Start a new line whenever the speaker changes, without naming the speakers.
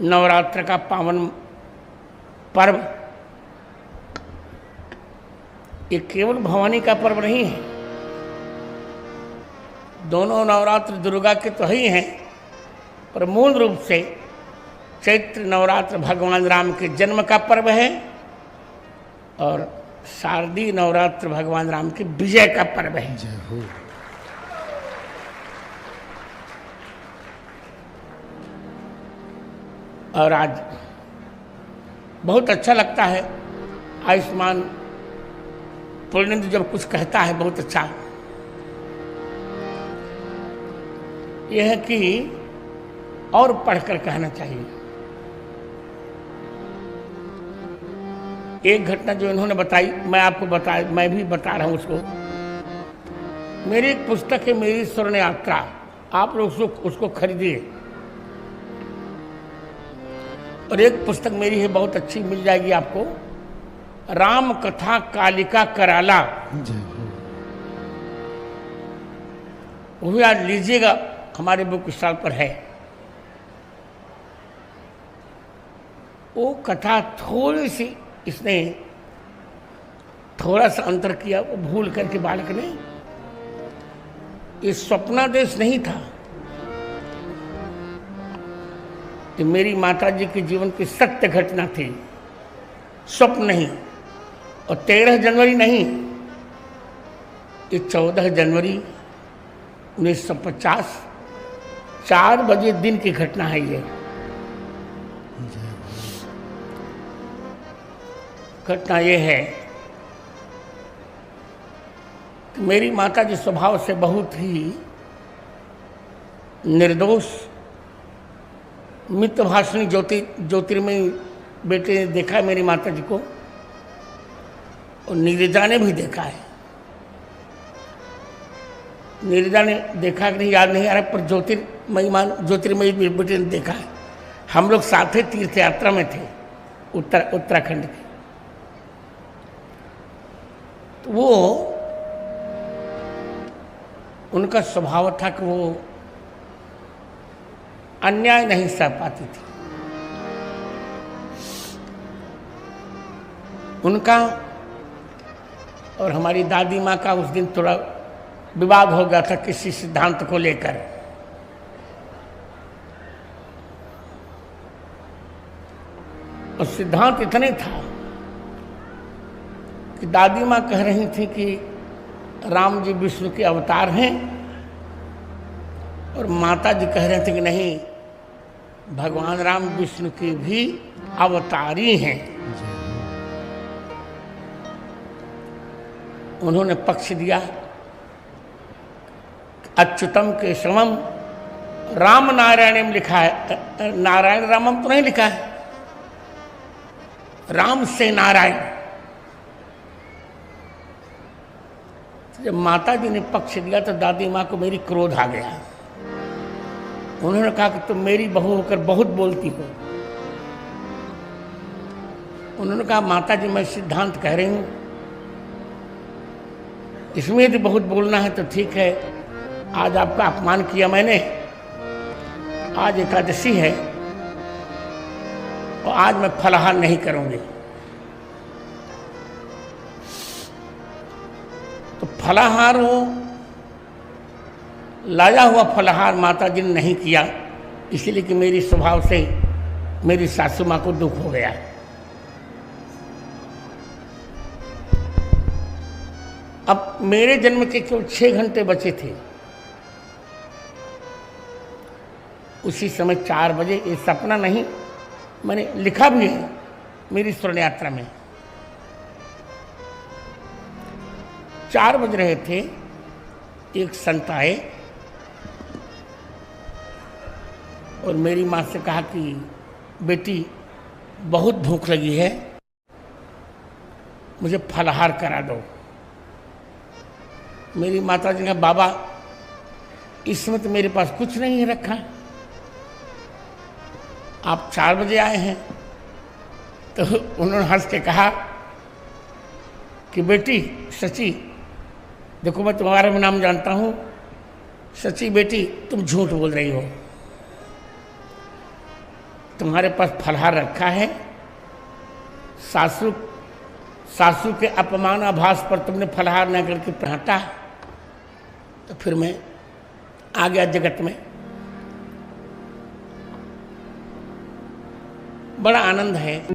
नवरात्र का पावन पर्व ये केवल भवानी का पर्व नहीं है। दोनों नवरात्र दुर्गा के तो ही हैं, पर मूल रूप से चैत्र नवरात्र भगवान राम के जन्म का पर्व है और शारदीय नवरात्र भगवान राम के विजय का पर्व है।
जय हो।
और आज बहुत अच्छा लगता है। आयुष्मान पुण्य जब कुछ कहता है बहुत अच्छा, यह है कि और पढ़कर कहना चाहिए। एक घटना जो इन्होंने बताई मैं भी बता रहा हूं उसको। मेरी एक पुस्तक है मेरी स्वर्ण यात्रा, आप लोग उसको खरीदिए। और एक पुस्तक मेरी है बहुत अच्छी, मिल जाएगी आपको, राम कथा कालिका कराला। वो भी आज लीजिएगा, हमारे बुक स्टॉल पर है। वो कथा थोड़ी सी इसने थोड़ा सा अंतर किया, वो भूल करके बालक ने। ये स्वप्नादेश नहीं था, ये मेरी माता जी के जीवन की सत्य घटना थी, स्वप्न नहीं। और 13 जनवरी नहीं, ये 14 जनवरी 1950 4 बजे दिन की घटना है। ये घटना ये है कि मेरी माता जी स्वभाव से बहुत ही निर्दोष, मितभाषिणी ज्योतिर्मयी बेटे ने देखा है मेरी माता जी को, और नीरजा ने भी देखा है। नीरजा ने देखा कि नहीं याद नहीं आ रहा, पर ज्योतिर्मयी बेटे ने देखा है। हम लोग साथ ही तीर्थ यात्रा में थे उत्तराखंड के। तो वो उनका स्वभाव था कि वो अन्याय नहीं सह पाती थी। उनका और हमारी दादी माँ का उस दिन थोड़ा विवाद हो गया था किसी सिद्धांत को लेकर। और सिद्धांत इतने था कि दादी माँ कह रही थी कि राम जी विष्णु के अवतार हैं, और माता जी कह रहे थे कि नहीं, भगवान राम विष्णु के भी अवतारी हैं। उन्होंने पक्ष दिया, अच्युतम केशवम राम नारायण लिखा है, नारायण रामम तो नहीं लिखा है, राम से नारायण। जब माता जी ने पक्ष दिया तो दादी माँ को मेरी क्रोध आ गया। उन्होंने कहा कि तुम मेरी बहू होकर बहुत बोलती हो। उन्होंने कहा माता जी मैं सिद्धांत कह रही हूं, इसमें यदि बहुत बोलना है तो ठीक है। आज आपका अपमान किया मैंने, आज एकादशी है और आज मैं फलाहार नहीं करूंगी। तो फलाहार हो, लाया हुआ फलाहार माता जी ने नहीं किया, इसलिए कि मेरी स्वभाव से मेरी सासू माँ को दुख हो गया। अब मेरे जन्म के केवल 6 घंटे बचे थे। उसी समय 4 बजे, ये सपना नहीं, मैंने लिखा भी है मेरी स्वर्ण यात्रा में। 4 बज रहे थे, एक संत आए और मेरी माँ से कहा कि बेटी बहुत भूख लगी है, मुझे फलाहार करा दो। मेरी माता जी ने कहा बाबा इसमें तो मेरे पास कुछ नहीं है रखा, आप 4 बजे आए हैं। तो उन्होंने हंस के कहा कि बेटी सची, देखो मैं तुम्हारा भी नाम जानता हूँ, सची बेटी तुम झूठ बोल रही हो। तो तुम्हारे पास फलाहार रखा है, सासू के अपमान आभास पर तुमने फलाहार न करके पहुँचा, तो फिर मैं आ गया जगत में। बड़ा आनंद है।